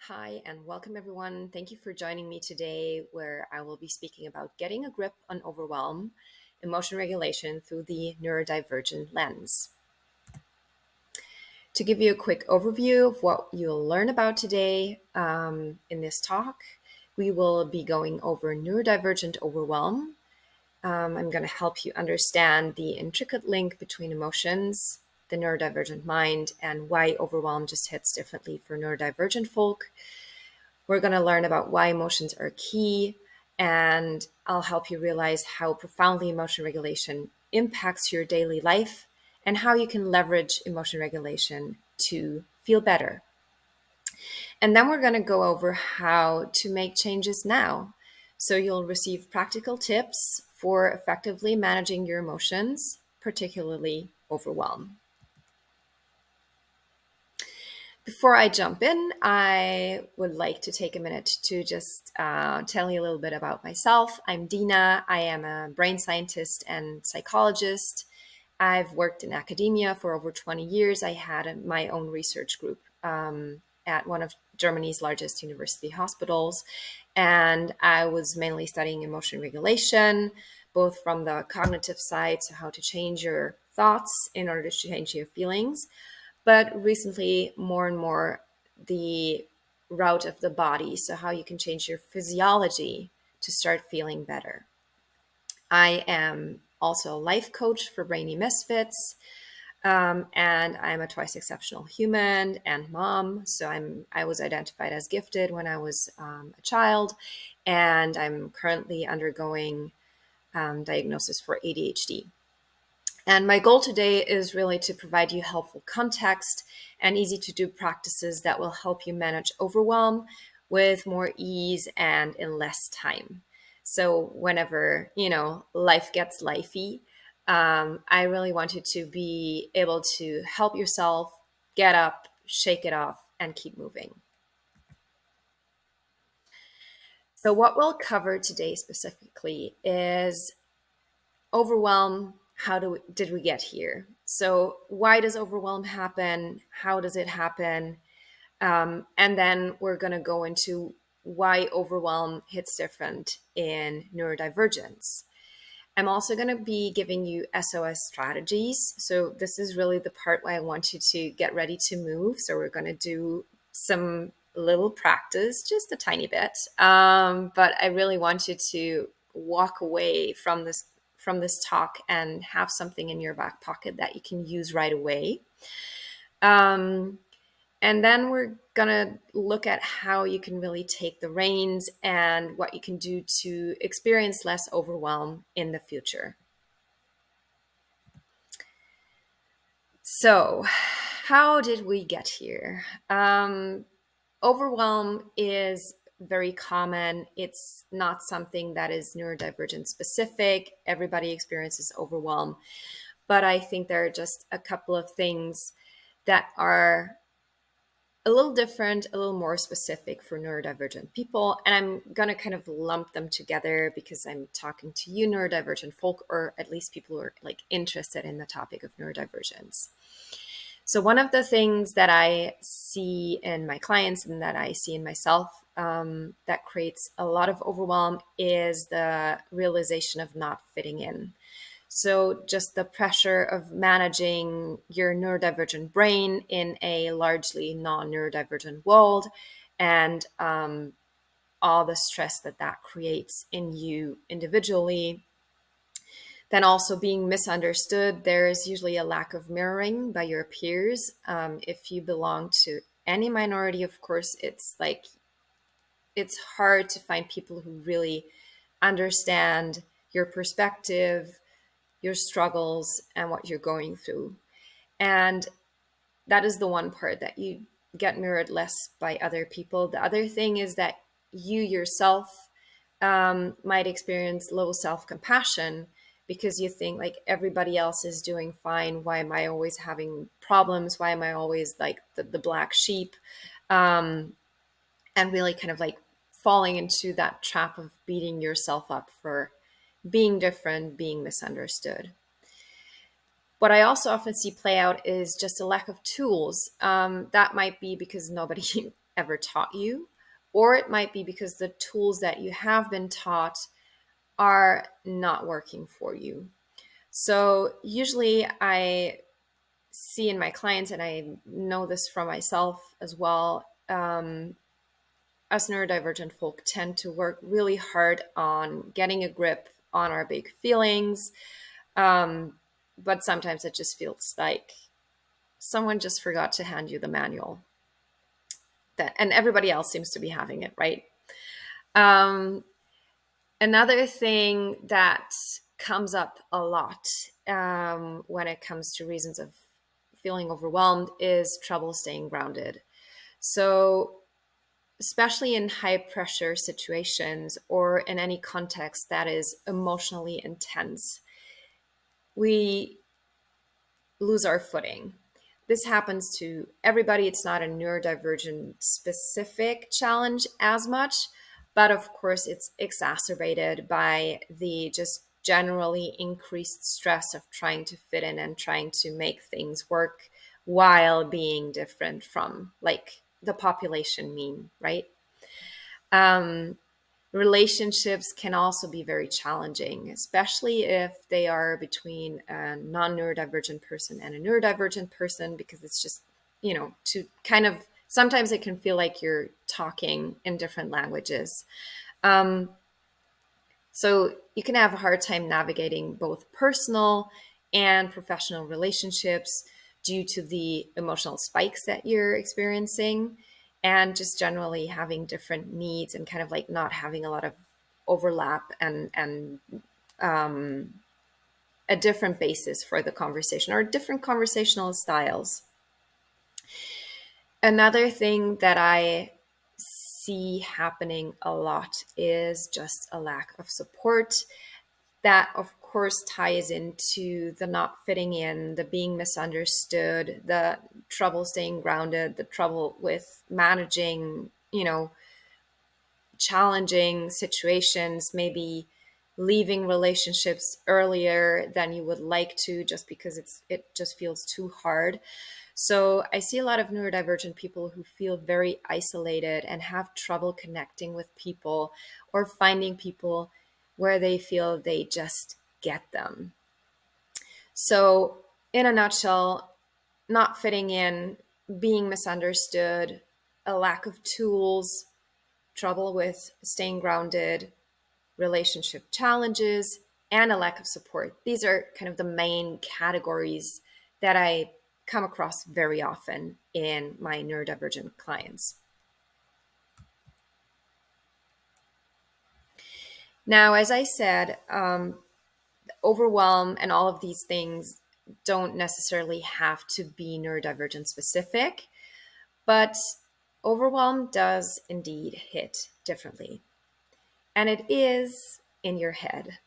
Hi, and welcome everyone. Thank you for joining me today, where I will be speaking about getting a grip on overwhelm, emotion regulation through the neurodivergent lens. To give you a quick overview of what you'll learn about today in this talk, we will be going over neurodivergent overwhelm. I'm going to help you understand the intricate link between emotions, the neurodivergent mind, and why overwhelm just hits differently for neurodivergent folk. We're going to learn about why emotions are key, and I'll help you realize how profoundly emotion regulation impacts your daily life and how you can leverage emotion regulation to feel better. And then we're going to go over how to make changes now. So you'll receive practical tips for effectively managing your emotions, particularly overwhelm. Before I jump in, I would like to take a minute to just tell you a little bit about myself. I'm Dina. I am a brain scientist and psychologist. I've worked in academia for over 20 years. I had my own research group at one of Germany's largest university hospitals. And I was mainly studying emotion regulation, both from the cognitive side, so how to change your thoughts in order to change your feelings, but recently more and more the route of the body, so how you can change your physiology to start feeling better. I am also a life coach for brainy misfits, and I'm a twice exceptional human and mom. So I was identified as gifted when I was a child, and I'm currently undergoing diagnosis for ADHD. And my goal today is really to provide you helpful context and easy to do practices that will help you manage overwhelm with more ease and in less time. So whenever, life gets lifey, I really want you to be able to help yourself get up, shake it off, and keep moving. So what we'll cover today specifically is overwhelm. Did we get here? So why does overwhelm happen? How does it happen? And then we're going to go into why overwhelm hits different in neurodivergence. I'm also going to be giving you SOS strategies. So this is really the part where I want you to get ready to move. So we're going to do some little practice, just a tiny bit. But I really want you to walk away from this talk and have something in your back pocket that you can use right away. And then we're going to look at how you can really take the reins and what you can do to experience less overwhelm in the future. So, how did we get here? Overwhelm is very common. It's not something that is neurodivergent specific. Everybody experiences overwhelm. But I think there are just a couple of things that are a little different, a little more specific for neurodivergent people. And I'm going to kind of lump them together because I'm talking to you neurodivergent folk, or at least people who are like interested in the topic of neurodivergence. So one of the things that I see in my clients and that I see in myself that creates a lot of overwhelm is the realization of not fitting in. So just the pressure of managing your neurodivergent brain in a largely non-neurodivergent world, and all the stress that creates in you individually. Then also being misunderstood. There is usually a lack of mirroring by your peers. If you belong to any minority, of course, it's hard to find people who really understand your perspective, your struggles, and what you're going through. And that is the one part that you get mirrored less by other people. The other thing is that you yourself might experience low self-compassion because you think like everybody else is doing fine. Why am I always having problems? Why am I always like the black sheep? And really kind of like falling into that trap of beating yourself up for being different, being misunderstood. What I also often see play out is just a lack of tools. That might be because nobody ever taught you, or it might be because the tools that you have been taught are not working for you. So usually I see in my clients, and I know this from myself as well, us neurodivergent folk tend to work really hard on getting a grip on our big feelings. But sometimes it just feels like someone just forgot to hand you the manual, and everybody else seems to be having it, right? Um, Another thing that comes up a lot when it comes to reasons of feeling overwhelmed is trouble staying grounded. So, especially in high pressure situations or in any context that is emotionally intense, we lose our footing. This happens to everybody. It's not a neurodivergent specific challenge as much, but of course, it's exacerbated by the just generally increased stress of trying to fit in and trying to make things work while being different from like the population mean, right? Um, Relationships can also be very challenging, especially if they are between a non-neurodivergent person and a neurodivergent person, because it's just, to kind of, sometimes it can feel like you're talking in different languages. Um, so you can have a hard time navigating both personal and professional relationships due to the emotional spikes that you're experiencing, and just generally having different needs and kind of like not having a lot of overlap and a different basis for the conversation or different conversational styles. Another thing that I see happening a lot is just a lack of support. That, of course, ties into the not fitting in, the being misunderstood, the trouble staying grounded, the trouble with managing, challenging situations, maybe leaving relationships earlier than you would like to just because it just feels too hard. So I see a lot of neurodivergent people who feel very isolated and have trouble connecting with people or finding people where they feel they just get them. So in a nutshell, not fitting in, being misunderstood, a lack of tools, trouble with staying grounded, relationship challenges, and a lack of support. These are kind of the main categories that I come across very often in my neurodivergent clients. Now, as I said, overwhelm and all of these things don't necessarily have to be neurodivergent specific, but overwhelm does indeed hit differently. And it is in your head.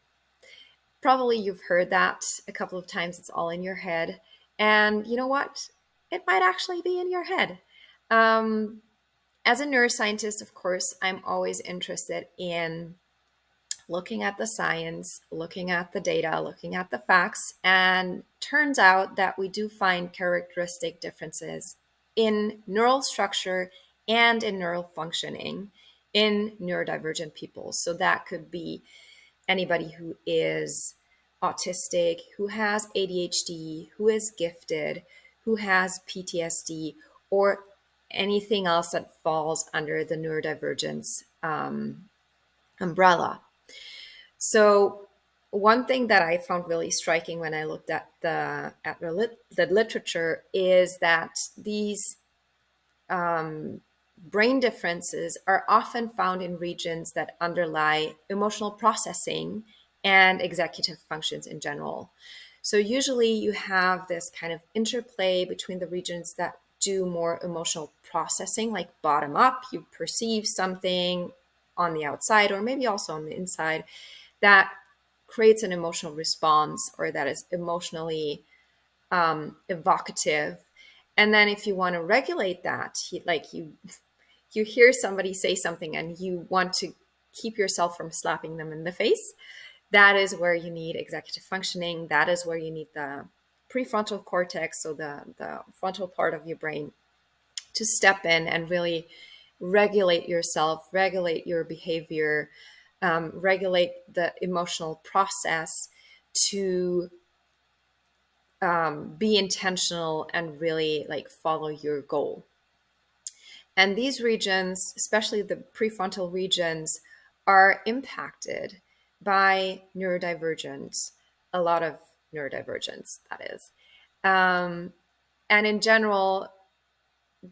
Probably you've heard that a couple of times. It's all in your head. And you know what? It might actually be in your head. Um, as a neuroscientist, of course, I'm always interested in looking at the science, looking at the data, looking at the facts. And turns out that we do find characteristic differences in neural structure and in neural functioning in neurodivergent people. So that could be anybody who is autistic, who has ADHD, who is gifted, who has PTSD, or anything else that falls under the neurodivergence umbrella. So one thing that I found really striking when I looked at the literature is that these brain differences are often found in regions that underlie emotional processing and executive functions in general. So usually you have this kind of interplay between the regions that do more emotional processing, like bottom up, you perceive something on the outside or maybe also on the inside that creates an emotional response or that is emotionally evocative. And then if you want to regulate that, like you hear somebody say something and you want to keep yourself from slapping them in the face, that is where you need executive functioning. That is where you need the prefrontal cortex, so the frontal part of your brain, to step in and really regulate yourself, regulate your behavior, regulate the emotional process to be intentional and really like follow your goal. And these regions, especially the prefrontal regions, are impacted by neurodivergence, a lot of neurodivergence, that is. And in general,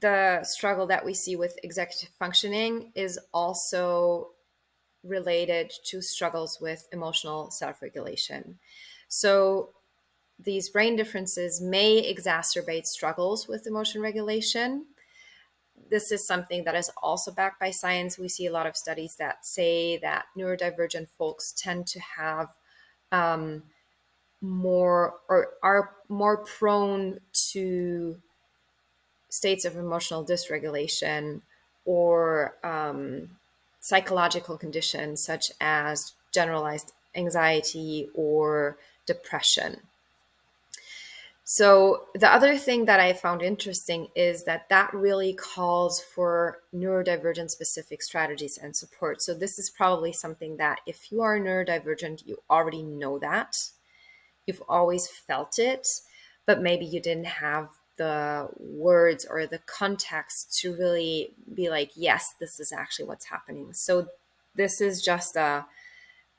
the struggle that we see with executive functioning is also related to struggles with emotional self-regulation. So these brain differences may exacerbate struggles with emotion regulation. This is something that is also backed by science. We see a lot of studies that say that neurodivergent folks tend to have more, or are more prone to states of emotional dysregulation or psychological conditions such as generalized anxiety or depression. So the other thing that I found interesting is that that really calls for neurodivergent specific strategies and support. So this is probably something that if you are neurodivergent, you already know that. You've always felt it, but maybe you didn't have the words or the context to really be like, yes, this is actually what's happening. So this is just a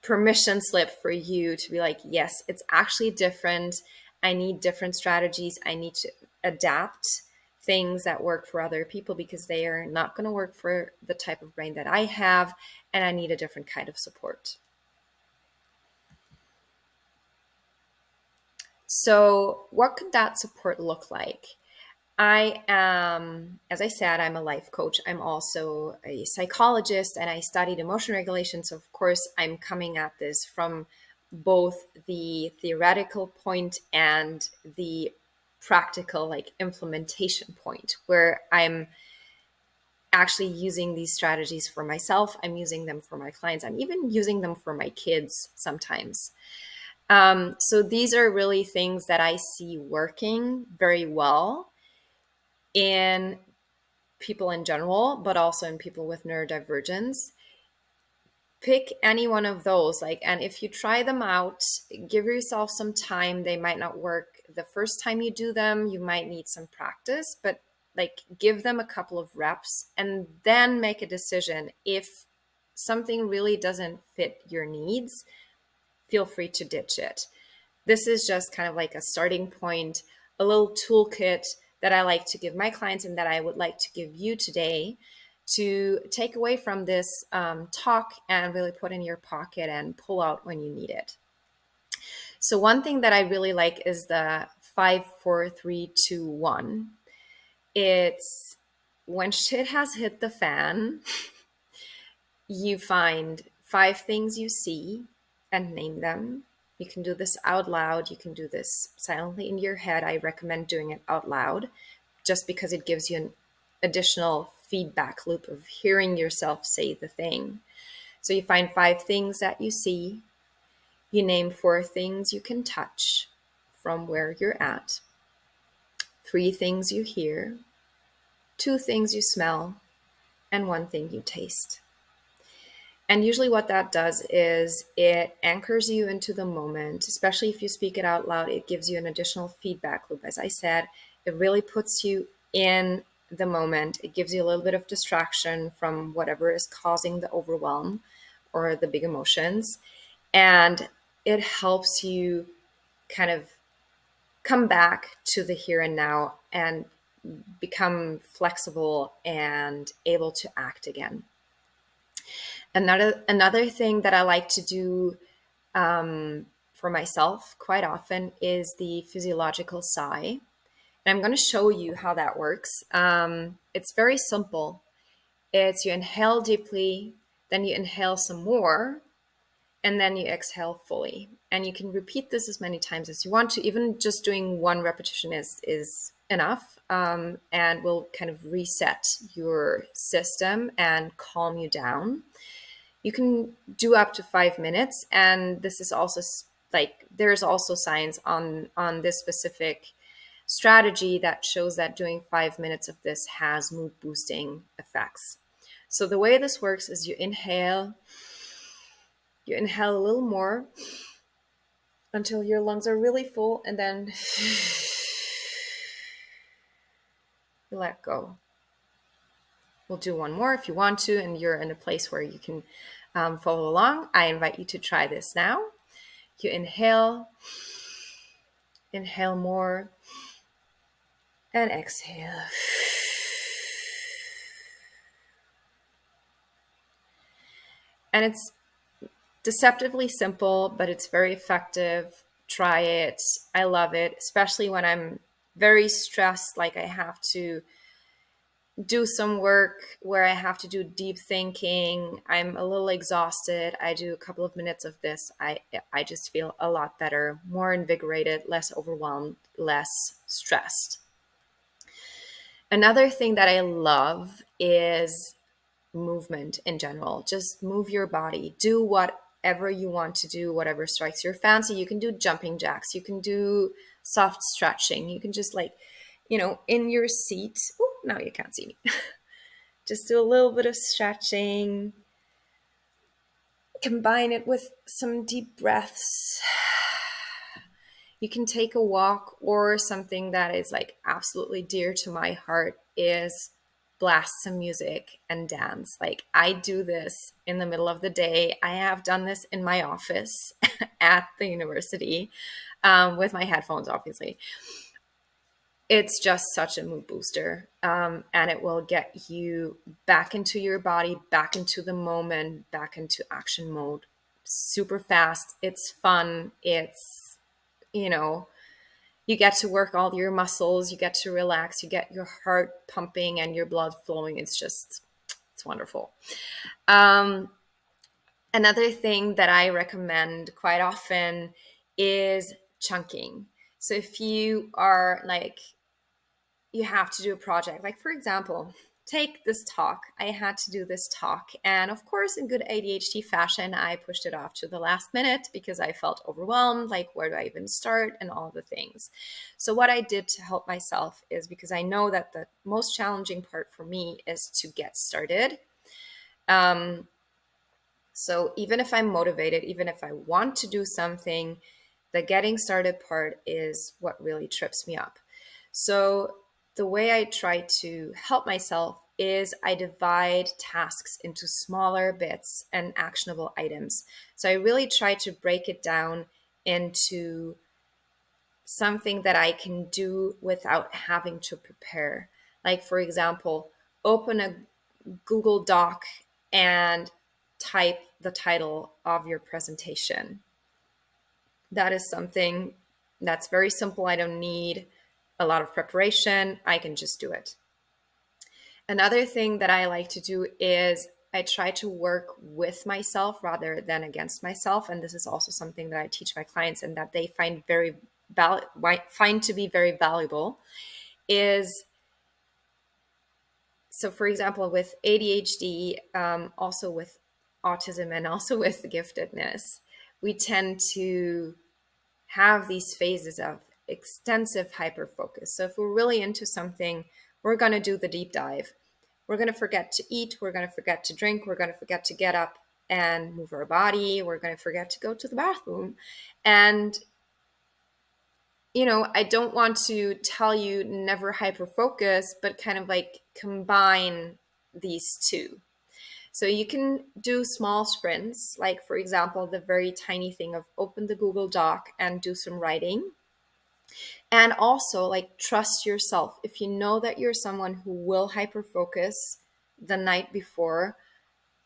permission slip for you to be like, yes, it's actually different. I need different strategies. I need to adapt things that work for other people because they are not going to work for the type of brain that I have, and I need a different kind of support. So what could that support look like? I am, as I said, I'm a life coach. I'm also a psychologist and I studied emotion regulation. So, of course, I'm coming at this from both the theoretical point and the practical, like implementation point, where I'm actually using these strategies for myself. I'm using them for my clients. I'm even using them for my kids sometimes. So these are really things that I see working very well in people in general, but also in people with neurodivergence. Pick any one of those, like, and if you try them out, give yourself some time. They might not work the first time you do them. You might need some practice, but like give them a couple of reps and then make a decision. If something really doesn't fit your needs, feel free to ditch it. This is just kind of like a starting point, a little toolkit that I like to give my clients and that I would like to give you today to take away from this talk and really put in your pocket and pull out when you need it. So one thing that I really like is the 5, 4, 3, 2, 1. It's when shit has hit the fan, you find 5 things you see and name them. You can do this out loud. You can do this silently in your head. I recommend doing it out loud just because it gives you an additional feedback loop of hearing yourself say the thing. So you find 5 things that you see. You name 4 things you can touch from where you're at, 3 things you hear, 2 things you smell, and 1 thing you taste. And usually what that does is it anchors you into the moment, especially if you speak it out loud. It gives you an additional feedback loop. As I said, it really puts you in the moment. It gives you a little bit of distraction from whatever is causing the overwhelm or the big emotions. And it helps you kind of come back to the here and now and become flexible and able to act again. Another thing that I like to do for myself quite often is the physiological sigh. And I'm going to show you how that works. It's very simple. It's you inhale deeply, then you inhale some more, and then you exhale fully. And you can repeat this as many times as you want to. Even just doing 1 repetition is enough, and will kind of reset your system and calm you down. You can do up to 5 minutes, and this is also like there's also science on this specific strategy that shows that doing 5 minutes of this has mood boosting effects. So the way this works is you inhale a little more until your lungs are really full, and then you let go. We'll do one more if you want to, and you're in a place where you can follow along. I invite you to try this now. You inhale more, and exhale. And it's deceptively simple, but it's very effective. Try it. I love it, especially when I'm very stressed, like I have to do some work where I have to do deep thinking. I'm a little exhausted. I do a couple of minutes of this. I just feel a lot better, more invigorated, less overwhelmed, less stressed. Another thing that I love is movement in general. Just move your body. Do whatever you want to do, whatever strikes your fancy. You can do jumping jacks. You can do soft stretching. You can just in your seat. Oh, now you can't see me. Just do a little bit of stretching. Combine it with some deep breaths. You can take a walk, or something that is like absolutely dear to my heart is blast some music and dance. Like I do this in the middle of the day. I have done this in my office at the university with my headphones, obviously. It's just such a mood booster, and it will get you back into your body, back into the moment, back into action mode super fast. It's fun. It's, you get to work all your muscles, you get to relax, you get your heart pumping and your blood flowing. It's wonderful. Another thing that I recommend quite often is chunking. So if you are like, you have to do a project, like for example, take this talk. I had to do this talk. And of course, in good ADHD fashion, I pushed it off to the last minute because I felt overwhelmed. Like, where do I even start, and all the things. So what I did to help myself is, because I know that the most challenging part for me is to get started. So even if I'm motivated, even if I want to do something, the getting started part is what really trips me up. So the way I try to help myself is I divide tasks into smaller bits and actionable items. So I really try to break it down into something that I can do without having to prepare. Like, for example, open a Google Doc and type the title of your presentation. That is something that's very simple. I don't need a lot of preparation. I can just do it. Another thing that I like to do is I try to work with myself rather than against myself. And this is also something that I teach my clients and that they find find to be very valuable. Is, so for example, with ADHD, also with autism, and also with giftedness, we tend to have these phases of extensive hyperfocus. So if we're really into something, we're going to do the deep dive. We're going to forget to eat. We're going to forget to drink. We're going to forget to get up and move our body. We're going to forget to go to the bathroom. And, I don't want to tell you never hyperfocus, but kind of like combine these two. So you can do small sprints, like for example, the very tiny thing of open the Google Doc and do some writing. And also, like, trust yourself. If you know that you're someone who will hyperfocus the night before,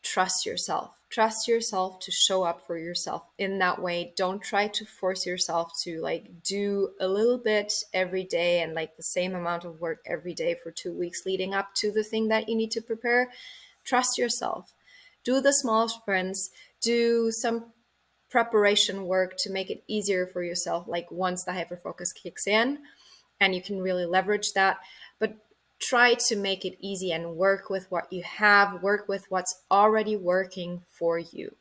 trust yourself. Trust yourself to show up for yourself in that way. Don't try to force yourself to like do a little bit every day and like the same amount of work every day for 2 weeks leading up to the thing that you need to prepare. Trust yourself. Do the small sprints. Do some preparation work to make it easier for yourself, like once the hyperfocus kicks in, and you can really leverage that. But try to make it easy and work with what you have, work with what's already working for you.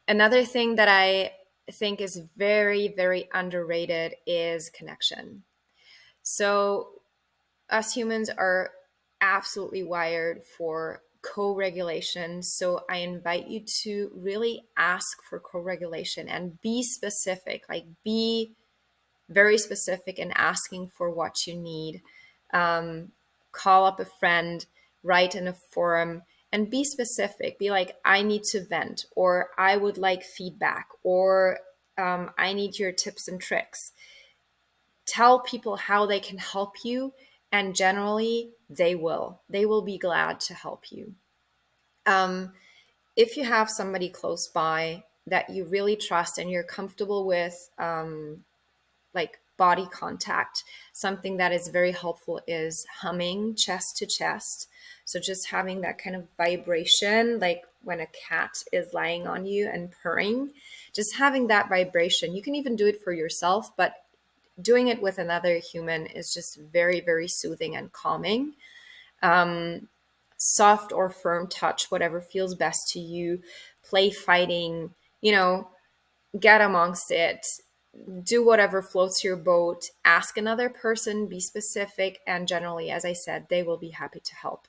Another thing that I think is very, very underrated is connection. So, us humans are absolutely wired for co-regulation. So, I invite you to really ask for co-regulation and be specific, like be very specific in asking for what you need. Call up a friend, write in a forum, and be specific. Be like, I need to vent, or I would like feedback, or I need your tips and tricks. Tell people how they can help you, and generally, they will. They will be glad to help you. Um, if you have somebody close by that you really trust and you're comfortable with, like body contact. Something that is very helpful is humming chest to chest. So just having that kind of vibration, like when a cat is lying on you and purring, just having that vibration. You can even do it for yourself, but doing it with another human is just very, very soothing and calming. Soft or firm touch, whatever feels best to you. Play fighting, get amongst it, do whatever floats your boat, ask another person, be specific, and generally, as I said, they will be happy to help.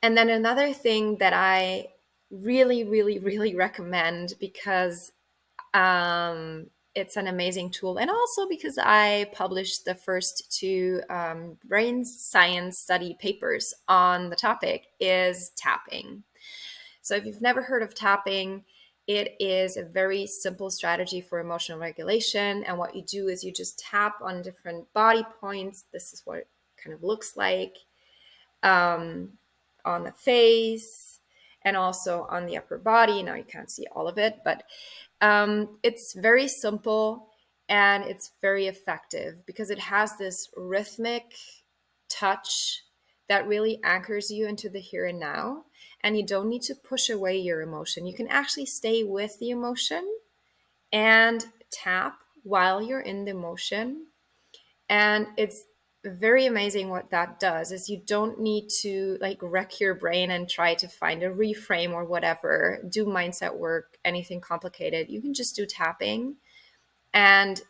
And then another thing that I really, really, really recommend, because it's an amazing tool, and also because I published the first two brain science study papers on the topic, is tapping. So if you've never heard of tapping, it is a very simple strategy for emotional regulation. And what you do is you just tap on different body points. This is what it kind of looks like, on the face and also on the upper body. Now you can't see all of it, but it's very simple and it's very effective because it has this rhythmic touch that really anchors you into the here and now. And you don't need to push away your emotion. You can actually stay with the emotion and tap while you're in the emotion. And it's very amazing what that does is you don't need to like wreck your brain and try to find a reframe or whatever, do mindset work, anything complicated. You can just do tapping. And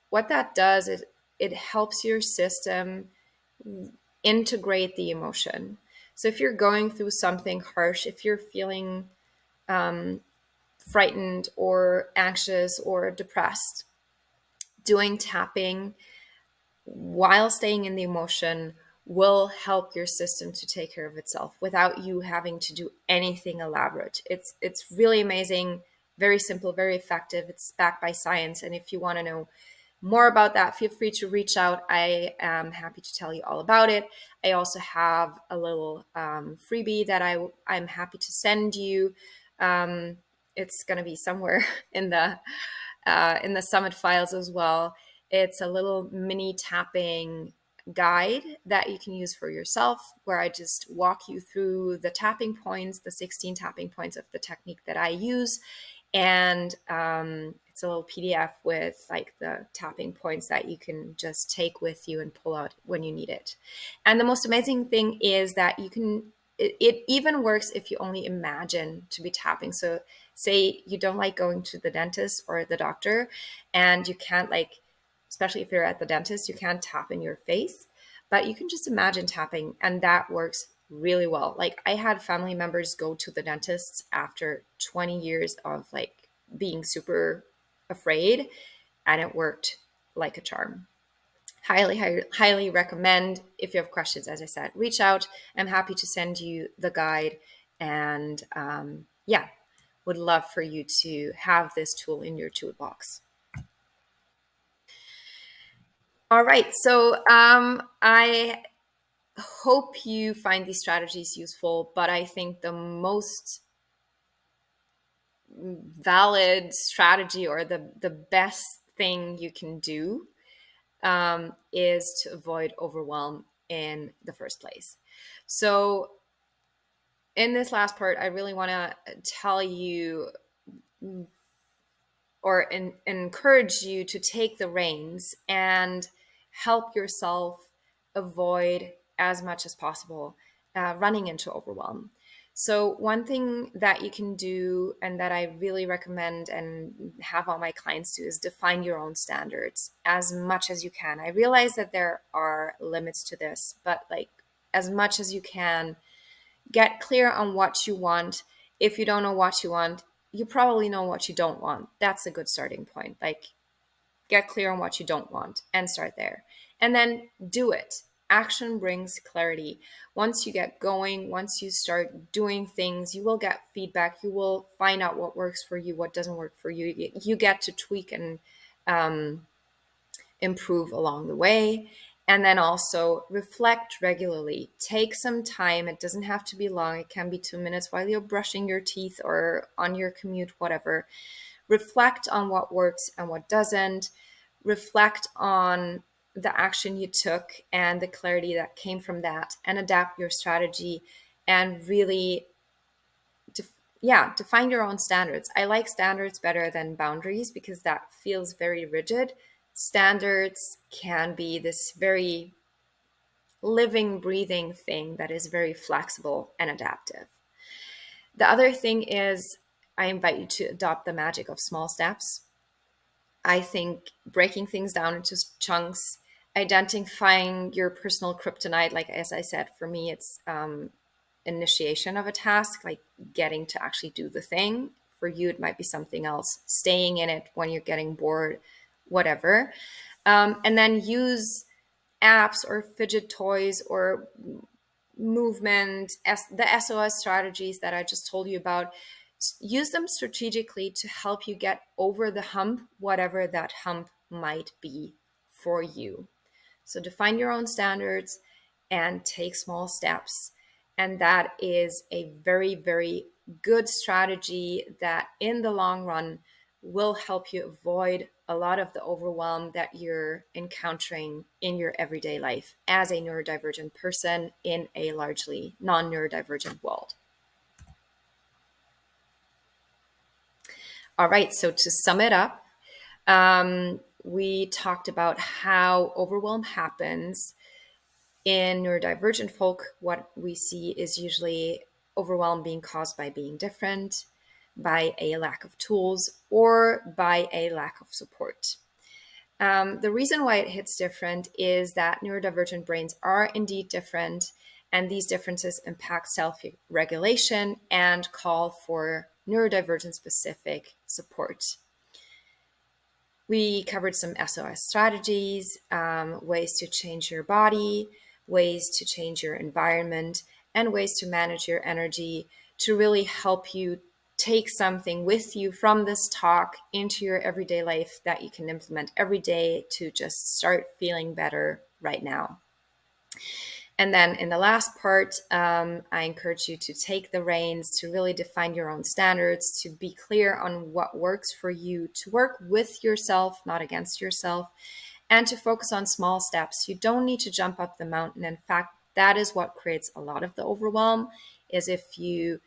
what that does is it helps your system integrate the emotion. So if you're going through something harsh, if you're feeling frightened or anxious or depressed, doing tapping while staying in the emotion will help your system to take care of itself without you having to do anything elaborate. It's really amazing, very simple, very effective. It's backed by science. And if you want to know more about that, feel free to reach out. I am happy to tell you all about it. I also have a little freebie that I'm happy to send you. It's going to be somewhere in the summit files as well. It's a little mini tapping guide that you can use for yourself, where I just walk you through the tapping points, the 16 tapping points of the technique that I use. And it's a little PDF with like the tapping points that you can just take with you and pull out when you need it. And the most amazing thing is that it even works if you only imagine to be tapping. So say you don't like going to the dentist or the doctor, and you can't, like, especially if you're at the dentist, you can't tap in your face, but you can just imagine tapping, and that works really well. Like, I had family members go to the dentist after 20 years of like being super afraid, and it worked like a charm. Highly, highly, highly recommend. If you have questions, as I said, reach out. I'm happy to send you the guide. And yeah, would love for you to have this tool in your toolbox. All right. So I hope you find these strategies useful, but I think the most valid strategy, or the best thing you can do, is to avoid overwhelm in the first place. So in this last part, I really want to tell you, or encourage you to take the reins and help yourself avoid as much as possible running into overwhelm. So one thing that you can do and that I really recommend and have all my clients do is define your own standards as much as you can. I realize that there are limits to this, but like as much as you can, get clear on what you want. If you don't know what you want, you probably know what you don't want. That's a good starting point. Like, get clear on what you don't want and start there. And then do it. Action brings clarity. Once you get going, once you start doing things, you will get feedback. You will find out what works for you, what doesn't work for you. You get to tweak and improve along the way. And then also reflect regularly. Take some time. It doesn't have to be long. It can be 2 minutes while you're brushing your teeth or on your commute, whatever. Reflect on what works and what doesn't. Reflect on the action you took and the clarity that came from that, and adapt your strategy and really define your own standards. I like standards better than boundaries because that feels very rigid. Standards can be this very living, breathing thing that is very flexible and adaptive. The other thing is, I invite you to adopt the magic of small steps. I think breaking things down into chunks, identifying your personal kryptonite, like as I said, for me, it's initiation of a task, like getting to actually do the thing. For you, it might be something else, staying in it when you're getting bored, whatever. And then use apps or fidget toys or movement, the SOS strategies that I just told you about. Use them strategically to help you get over the hump, whatever that hump might be for you. So define your own standards and take small steps. And that is a very, very good strategy that in the long run will help you avoid a lot of the overwhelm that you're encountering in your everyday life as a neurodivergent person in a largely non-neurodivergent world. All right, so to sum it up, we talked about how overwhelm happens. In neurodivergent folk, what we see is usually overwhelm being caused by being different, by a lack of tools, or by a lack of support. The reason why it hits different is that neurodivergent brains are indeed different, and these differences impact self-regulation and call for neurodivergent specific support. We covered some SOS strategies, ways to change your body, ways to change your environment, and ways to manage your energy to really help you take something with you from this talk into your everyday life that you can implement every day to just start feeling better right now. And then in the last part, I encourage you to take the reins, to really define your own standards, to be clear on what works for you, to work with yourself, not against yourself, and to focus on small steps. You don't need to jump up the mountain. In fact, that is what creates a lot of the overwhelm, is if you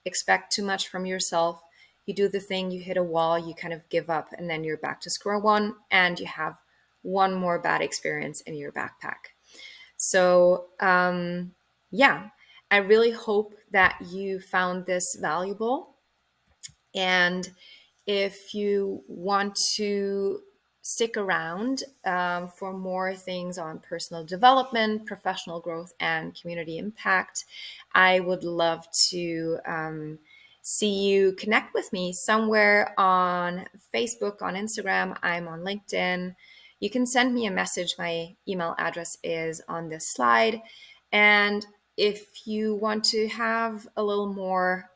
expect too much from yourself, you do the thing, you hit a wall, you kind of give up, and then you're back to square one, and you have one more bad experience in your backpack. So, I really hope that you found this valuable. And if you want to stick around for more things on personal development, professional growth, and community impact, I would love to see you connect with me somewhere on Facebook, on Instagram. I'm on LinkedIn. You can send me a message. My email address is on this slide. And if you want to have a little more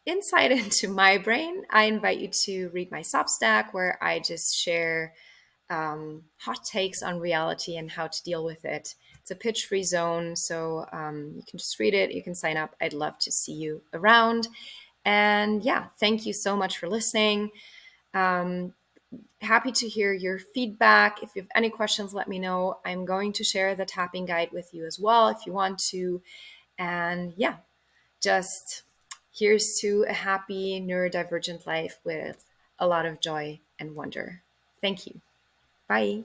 insight into my brain, I invite you to read my Substack, where I just share hot takes on reality and how to deal with it. It's a pitch-free zone, so you can just read it. You can sign up. I'd love to see you around. And thank you so much for listening. Happy to hear your feedback. If you have any questions, let me know. I'm going to share the tapping guide with you as well if you want to. And just here's to a happy neurodivergent life with a lot of joy and wonder. Thank you. Bye.